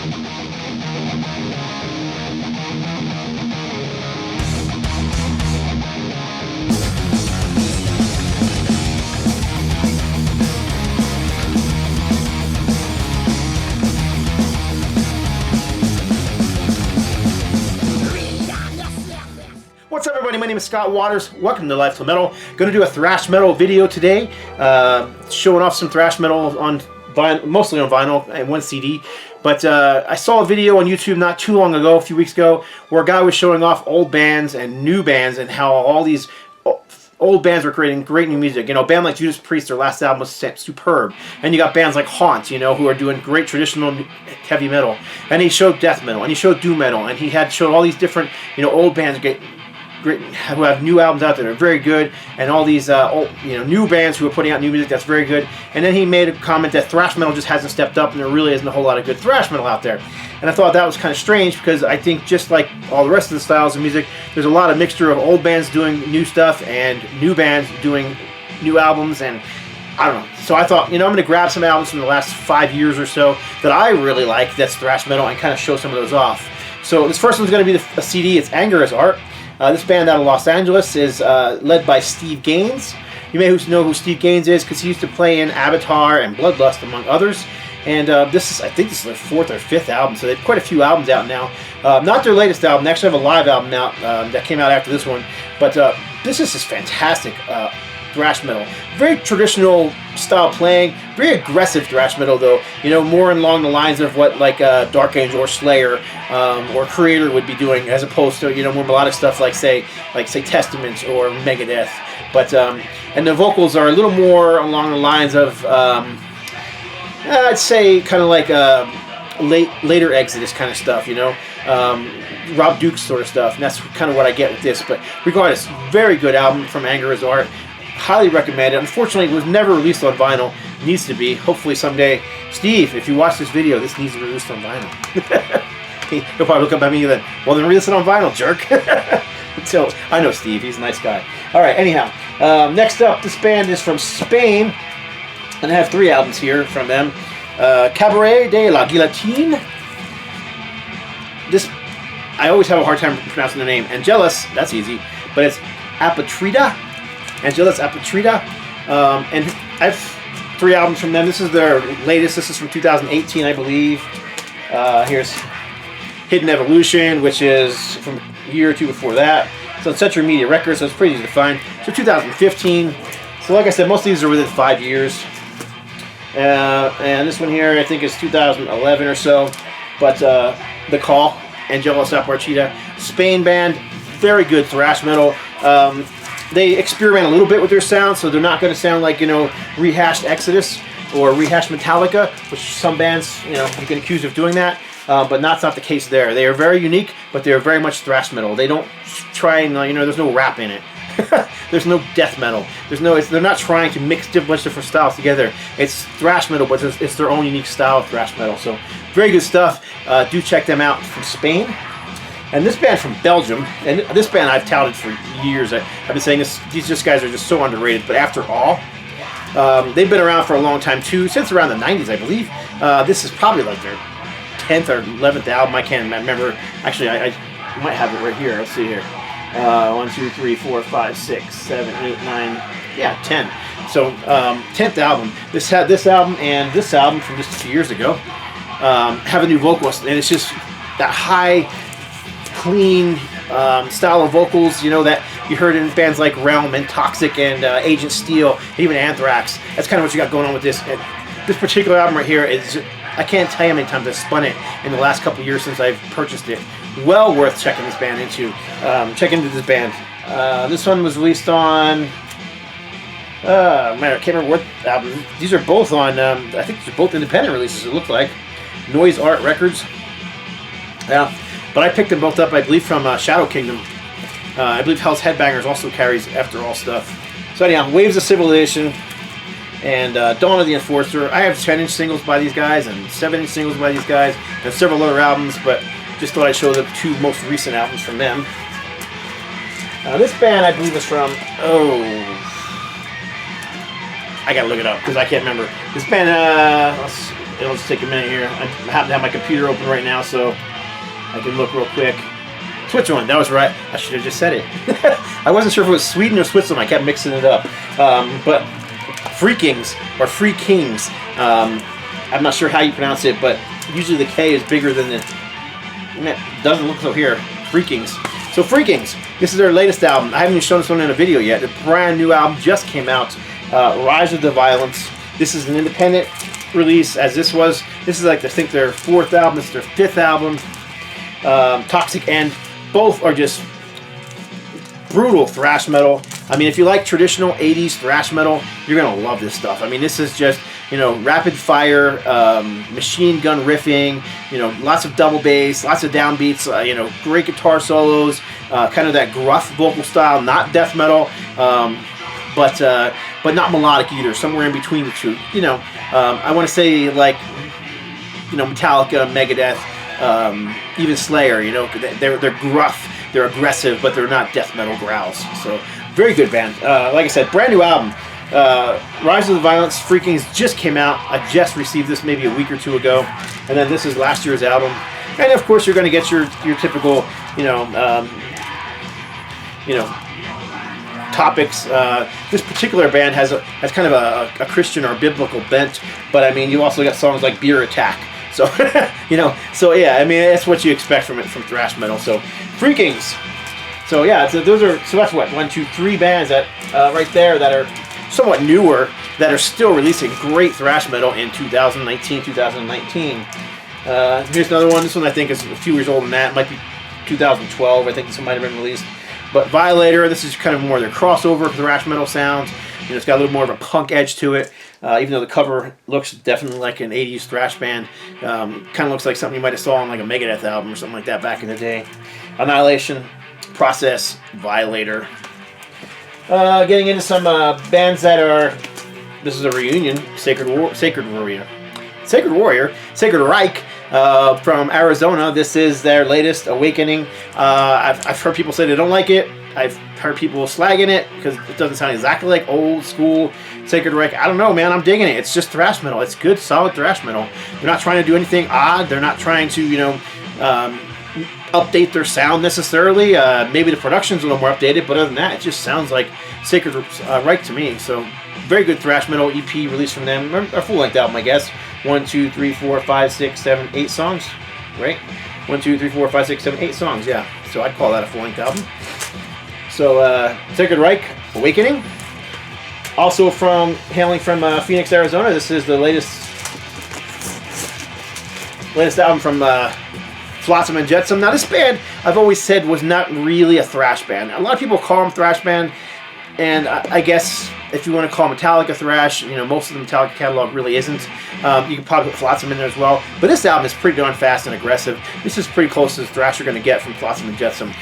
What's up, everybody? My name is Scott Waters. Welcome to Life to Metal. Going to do a thrash metal video today, showing off some thrash metal on vinyl, mostly on vinyl and one CD. But I saw a video on YouTube not too long ago, a few weeks ago, where a guy was showing off old bands and new bands and how all these old bands were creating great new music. You know, a band like Judas Priest, their last album was superb. And you got bands like Haunt, you know, who are doing great traditional heavy metal. And he showed death metal, and he showed doom metal, and he had showed all these different, you know, old bands great, who have new albums out there that are very good, and all these old, you know, new bands who are putting out new music that's very good. And then he made a comment that thrash metal just hasn't stepped up, and there really isn't a whole lot of good thrash metal out there. And I thought that was kind of strange, because I think just like all the rest of the styles of music, there's a lot of mixture of old bands doing new stuff and new bands doing new albums, and I don't know. So I thought, you know, I'm going to grab some albums from the last 5 years or so that I really like that's thrash metal and kind of show some of those off. So this first one's going to be a CD. It's Angelus Art. This band out of Los Angeles is led by Steve Gaines. You may know who Steve Gaines is because he used to play in Avatar and Bloodlust, among others. And this is, I think this is their 4th or 5th album, so they have quite a few albums out now. Not their latest album. They actually have a live album out that came out after this one. But this is just fantastic thrash metal. Very traditional style playing, very aggressive thrash metal though, you know, more along the lines of what like Dark Angel or Slayer or Kreator would be doing, as opposed to, you know, more melodic stuff like say Testament or Megadeth. But and the vocals are a little more along the lines of I'd say kind of like later Exodus kind of stuff, you know, Rob Duke's sort of stuff, and that's kind of what I get with this. But regardless, very good album from Angelus Art. Highly recommend it. Unfortunately, it was never released on vinyl. It needs to be. Hopefully someday. Steve, if you watch this video, this needs to be released on vinyl. He'll probably look up at me and then, well, then release it on vinyl, jerk. So, I know Steve. He's a nice guy. Alright, anyhow. Next up, this band is from Spain. And I have 3 albums here from them. CABARET de la Guillotine. This, I always have a hard time pronouncing the name. Angelus, that's easy. But it's Apatrida. Angelus, Apatrida, and I have 3 albums from them. This is their latest. This is from 2018, I believe. Here's Hidden Evolution, which is from a year or 2 before that. It's on Century Media Records, so it's pretty easy to find. So 2015. So like I said, most of these are within 5 years. And this one here, I think, is 2011 or so. But The Call, Angelus, Apatrida, Spain band, very good thrash metal. They experiment a little bit with their sound, so they're not going to sound like, you know, rehashed Exodus or rehashed Metallica, which some bands, you know, you can accuse of doing that, but that's not the case there. They are very unique, but they are very much thrash metal. They don't try and, you know, there's no rap in it. There's no death metal. There's no, they're not trying to mix a bunch of different styles together. It's thrash metal, but it's their own unique style of thrash metal. So very good stuff. Do check them out from Spain. And this band from Belgium, and this band I've touted for years. I've been saying this, these guys are just so underrated, but After All, they've been around for a long time too, since around the 90s, I believe. This is probably like their 10th or 11th album. I can't remember. Actually, I might have it right here. Let's see here. 1, 2, 3, 4, 5, 6, 7, 8, 9, yeah, 10. So, 10th album. This had this album and this album from just a few years ago. Have a new vocalist, and it's just that high, clean style of vocals, you know, that you heard in bands like Realm and Toxic and Agent Steel, even Anthrax. That's kind of what you got going on with this. And this particular album right here is, I can't tell you how many times I've spun it in the last couple of years since I've purchased it. Well worth checking this band into. Check into this band. This one was released on, man, I can't remember what album. These are both on, I think these are both independent releases, it looked like. Noise Art Records. Yeah. But I picked them both up, I believe, from Shadow Kingdom. I believe Hell's Headbangers also carries After All stuff. So anyhow, Waves of Civilization and Dawn of the Enforcer. I have 10-inch singles by these guys and 7-inch singles by these guys and several other albums, but just thought I'd show the 2 most recent albums from them. This band, I believe, is from, I gotta look it up because I can't remember. This band, it'll just take a minute here. I happen to have my computer open right now, so I can look real quick. Switzerland, that was right. I should have just said it. I wasn't sure if it was Sweden or Switzerland. I kept mixing it up. But Free Kings, or Free Kings. I'm not sure how you pronounce it, but usually the K is bigger than the... It doesn't look so here. Free Kings. So Free Kings, this is their latest album. I haven't even shown this one in a video yet. The brand new album just came out. Rise of the Violence. This is an independent release, as this was. This is like, I think, their 4th album. This is their 5th album. Toxic End. Both are just brutal thrash metal. I mean, if you like traditional 80s thrash metal, you're going to love this stuff. I mean, this is just, you know, rapid fire, machine gun riffing, you know, lots of double bass, lots of downbeats, you know, great guitar solos, kind of that gruff vocal style, not death metal, but not melodic either, somewhere in between the two. You know, I want to say, like, you know, Metallica, Megadeth, even Slayer, you know, they're gruff, they're aggressive, but they're not death metal growls. So, very good band. Like I said, brand new album. Rise of the Violence, Free Kings just came out. I just received this maybe a week or two ago. And then this is last year's album. And of course, you're going to get your typical, you know, topics. This particular band has kind of a Christian or biblical bent, but I mean, you also got songs like Beer Attack. So, you know, so yeah, I mean, that's what you expect from thrash metal. So, Free Kings. So yeah, so that's what, 1, 2, 3 bands that right there that are somewhat newer, that are still releasing great thrash metal in 2019. Here's another one. This one I think is a few years older than that. It might be 2012. I think this one might have been released. But Violator, this is kind of more their crossover thrash metal sounds. You know, it's got a little more of a punk edge to it. Even though the cover looks definitely like an 80s thrash band. Kind of looks like something you might have saw on like a Megadeth album or something like that back in the day. Annihilation, Process, Violator. Getting into some bands that are... This is a reunion. Sacred Warrior. Sacred Reich from Arizona. This is their latest Awakening. I've heard people say they don't like it. I've heard people slagging it because it doesn't sound exactly like old school Sacred Reich. I don't know, man. I'm digging it. It's just thrash metal. It's good, solid thrash metal. They're not trying to do anything odd. They're not trying to, you know, update their sound necessarily. Maybe the production's a little more updated, but other than that, it just sounds like Sacred Reich to me. So, very good thrash metal EP released from them. A full-length album, I guess. 1, 2, 3, 4, 5, 6, 7, 8 songs, right? 1, 2, 3, 4, 5, 6, 7, 8 songs, yeah. So I'd call that a full-length album. So Sacred Reich, Awakening. Also hailing from Phoenix, Arizona. This is the latest album from FLOTSAM and JETSAM. Now this band, I've always said, was not really a thrash band. A lot of people call them thrash band, and I guess if you want to call Metallica thrash, you know, most of the Metallica catalog really isn't. You can probably put FLOTSAM in there as well. But this album is pretty darn fast and aggressive. This is pretty close to the thrash you're going to get from FLOTSAM and JETSAM.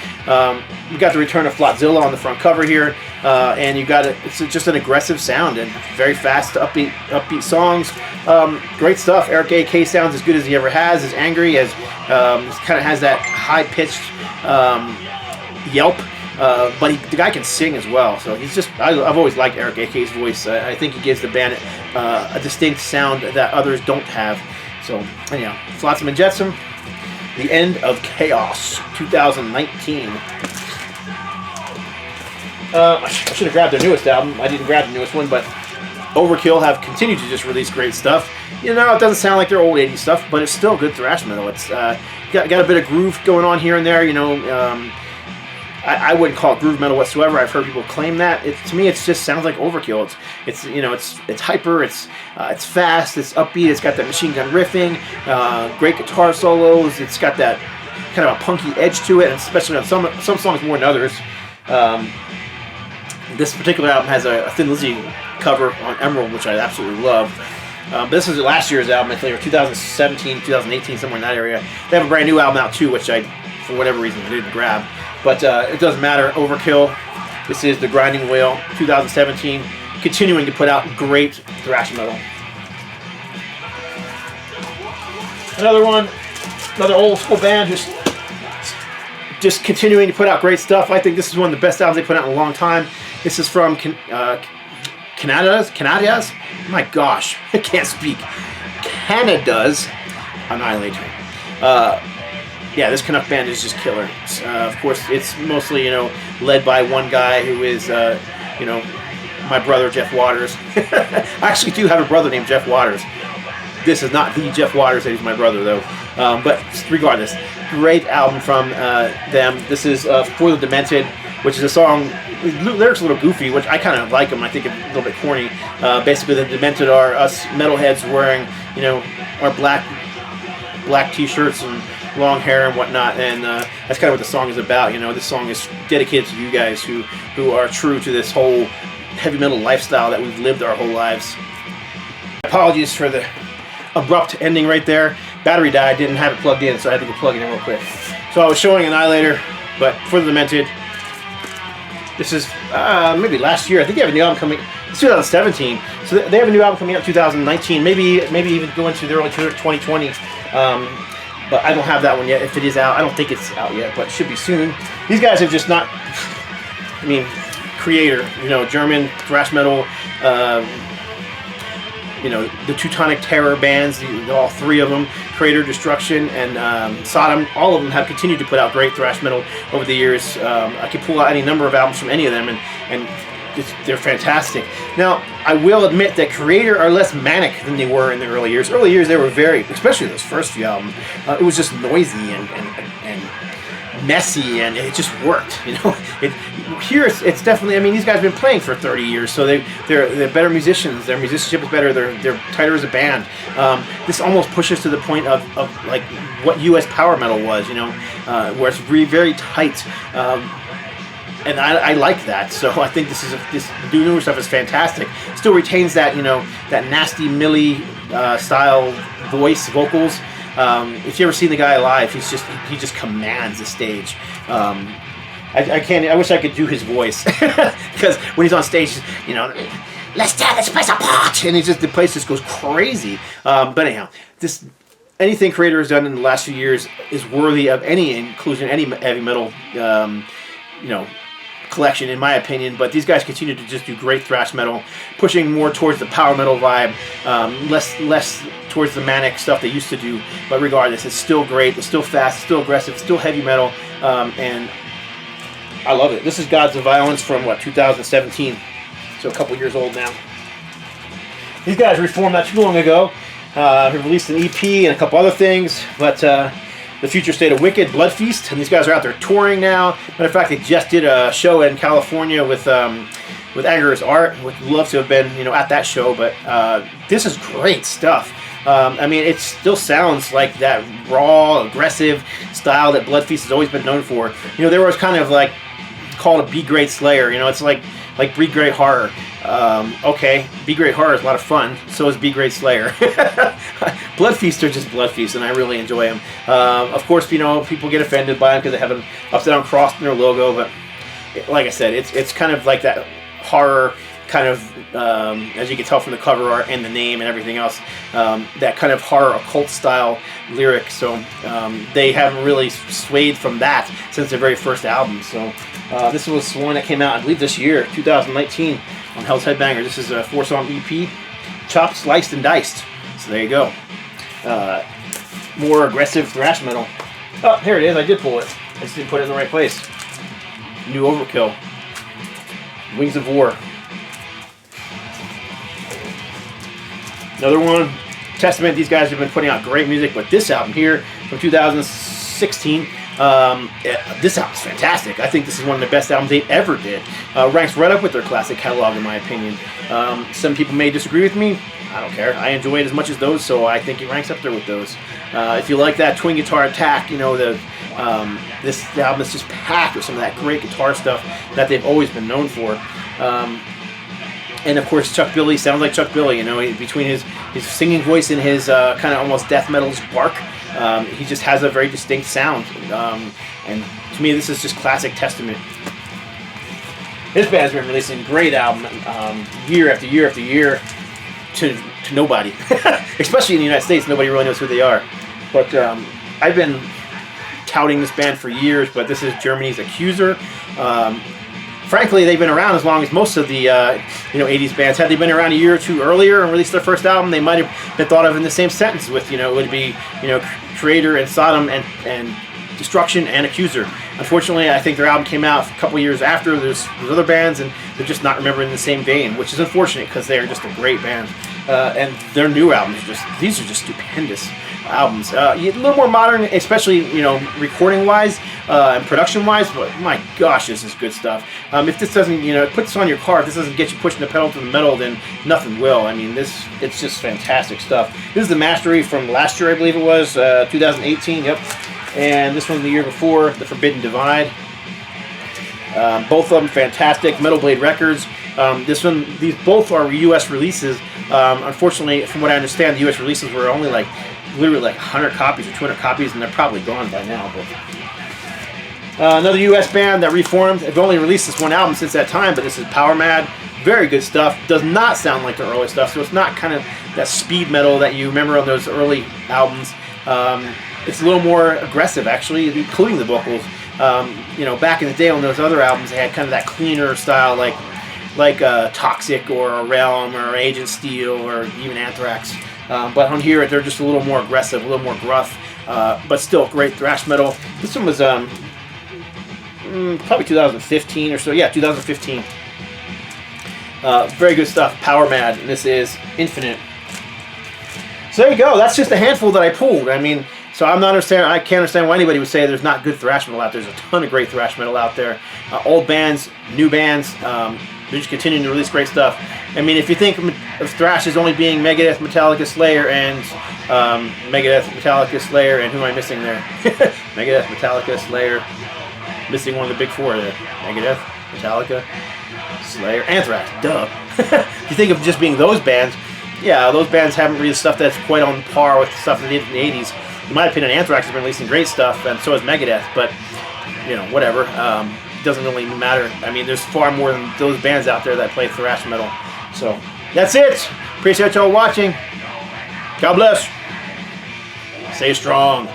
We got the return of Flotzilla on the front cover here, and you got it's just an aggressive sound and very fast, upbeat songs. Great stuff. Eric AK sounds as good as he ever has. As angry as kind of has that high-pitched yelp. But the guy can sing as well, so he's just... I've always liked Eric AK's voice. I think he gives the band a distinct sound that others don't have. So, anyhow, FLOTSAM and JETSAM, The End of Chaos, 2019. I should have grabbed their newest album. I didn't grab the newest one, but Overkill have continued to just release great stuff. You know, it doesn't sound like their old 80s stuff, but it's still good thrash metal. It's got a bit of groove going on here and there, you know. I wouldn't call it groove metal whatsoever. I've heard people claim that. To me, it just sounds like Overkill. It's you know, it's hyper. It's fast. It's upbeat. It's got that machine gun riffing. Great guitar solos. It's got that kind of a punky edge to it, and especially on some songs more than others. This particular album has a Thin Lizzy cover on Emerald, which I absolutely love. But this is last year's album, I think, or 2017, 2018, somewhere in that area. They have a brand new album out too, which I, for whatever reason, didn't grab. But it doesn't matter. Overkill. This is The Grinding Whale, 2017. Continuing to put out great thrash metal. Another old school band who's just continuing to put out great stuff. I think this is one of the best albums they put out in a long time. This is from Canada's? My gosh, I can't speak. Hannah does Annihilator. Yeah, this Canuck band is just killer. Of course, it's mostly, you know, led by one guy who is, you know, my brother, Jeff Waters. I actually do have a brother named Jeff Waters. This is not the Jeff Waters that is my brother, though. But regardless, great album from them. This is For the Demented, which is a song, lyrics a little goofy, which I kind of like them. I think it's a little bit corny. Basically, the Demented are us metalheads wearing, you know, our black t-shirts and long hair and whatnot, and that's kind of what the song is about. You know, this song is dedicated to you guys who are true to this whole heavy metal lifestyle that we've lived our whole lives. Apologies for the abrupt ending right there. Battery died, didn't have it plugged in, so I had to go plug it in real quick. So I was showing Annihilator, but For the Demented. This is maybe last year. I think they have a new album coming. It's 2017, so they have a new album coming out in 2019. Maybe even go into the early 2020. But I don't have that one yet. If it is out, I don't think it's out yet, but it should be soon. These guys have just not. I mean, Kreator, you know, German thrash metal. You know, the Teutonic Terror bands, all three of them, Kreator, Destruction, and Sodom, all of them have continued to put out great thrash metal over the years. I could pull out any number of albums from any of them, and they're fantastic. Now, I will admit that Kreator are less manic than they were in the early years. Early years, they were very, especially those first few albums, it was just noisy and messy, and it just worked, you know. Here it's definitely, I mean, these guys have been playing for 30 years, so they're better musicians. Their musicianship is better. They're tighter as a band. This almost pushes to the point of like what U.S. power metal was, you know, where it's very tight. And I like that, so I think this newer stuff is fantastic. Still retains that, you know, that nasty Millie style vocals. If you ever seen the guy live, he just commands the stage. I wish I could do his voice, because when he's on stage, you know, let's tear this place apart, and the place just goes crazy. But anyhow, anything Kreator has done in the last few years is worthy of any inclusion, any heavy metal, you know, collection, in my opinion. But these guys continue to just do great thrash metal, pushing more towards the power metal vibe, less towards the manic stuff they used to do. But regardless, it's still great. It's still fast. It's still aggressive. It's still heavy metal, and I love it. This is Gods of Violence from, what, 2017, so a couple years old now. These guys reformed not too long ago. They released an EP and a couple other things, but The Future State of Wicked, Blood Feast, and these guys are out there touring now. Matter of fact, they just did a show in California with Angelus Art. Would love to have been, you know, at that show, but this is great stuff. I mean, it still sounds like that raw, aggressive style that Blood Feast has always been known for. You know, they were kind of like called a B-grade Slayer. You know, it's like B-grade horror. Okay, B-grade horror is a lot of fun. So is B-grade Slayer. Blood Feast are just Blood Feast, and I really enjoy them. Of course, you know, people get offended by them because they have an upside-down cross in their logo. But like I said, it's kind of like that horror kind of, as you can tell from the cover art and the name and everything else, that kind of horror occult style lyric. So they haven't really swayed from that since their very first album. So this was one that came out, I believe, this year, 2019, on Hell's Headbanger. This is a 4-song EP, chopped, sliced, and diced. So there you go. More aggressive thrash metal. Oh, here it is. I did pull it. I just didn't put it in the right place. New Overkill. Wings of War. Another one, Testament. These guys have been putting out great music, but this album here from 2016, this album's fantastic. I think this is one of the best albums they ever did. Ranks right up with their classic catalog, in my opinion. Some people may disagree with me. I don't care. I enjoy it as much as those, so I think it ranks up there with those. If you like that twin guitar attack, you know, this album is just packed with some of that great guitar stuff that they've always been known for. And of course, Chuck Billy sounds like Chuck Billy, you know, between his singing voice and his kind of almost death metal-ish bark. He just has a very distinct sound. And to me, this is just classic Testament. This band's been releasing great album year after year after year to nobody. Especially in the United States, nobody really knows who they are. But I've been touting this band for years, but this is Germany's Accuser. frankly, they've been around as long as most of the you know, 80s bands. Had they been around a year or two earlier and released their first album, they might have been thought of in the same sentence with, you know, it would be, you know, Kreator and Sodom and Destruction and Accuser. Unfortunately, I think their album came out a couple years after there's other bands, and they're just not remembered in the same vein, which is unfortunate because they are just a great band. And their new albums these are just stupendous albums. A little more modern, especially, you know, recording wise and production wise, but my gosh, this is good stuff. If this doesn't, you know, put this on your car, if this doesn't get you pushing the pedal to the metal, then nothing will. I mean, it's just fantastic stuff. This is the mastery from last year, I believe it was, 2018, yep. And this one the year before, The Forbidden Divide. Both of them fantastic. Metal Blade Records. These both are U.S. releases. Unfortunately, from what I understand, the U.S. releases were only like literally like 100 copies or 200 copies, and they're probably gone by now. But another U.S. band that reformed. They've only released this one album since that time, but this is POWERMAD. Very good stuff. Does not sound like the early stuff, so it's not kind of that speed metal that you remember on those early albums. It's a little more aggressive, actually, including the vocals. You know, back in the day on those other albums, they had kind of that cleaner style, like Toxic or Realm or Agent Steel or even Anthrax. But on here, they're just a little more aggressive, a little more gruff, but still great thrash metal. This one was probably 2015 or so. Yeah, 2015. Very good stuff. POWERMAD, and this is Infinite. So there you go. That's just a handful that I pulled. I mean, so I can't understand why anybody would say there's not good thrash metal out there. There's a ton of great thrash metal out there. Old bands, new bands, they're just continuing to release great stuff. I mean, if you think of thrash as only being Megadeth, Metallica, Slayer, and Megadeth, Metallica, Slayer, and who am I missing there? Megadeth, Metallica, Slayer. Missing one of the big four there. Megadeth, Metallica, Slayer, Anthrax. Duh. If you think of just being those bands, yeah, those bands haven't released stuff that's quite on par with the stuff they did in the 80s. In my opinion, Anthrax has been releasing great stuff, and so has Megadeth, but, you know, whatever. It doesn't really matter. I mean, there's far more than those bands out there that play thrash metal. So, that's it. Appreciate y'all watching. God bless. Stay strong.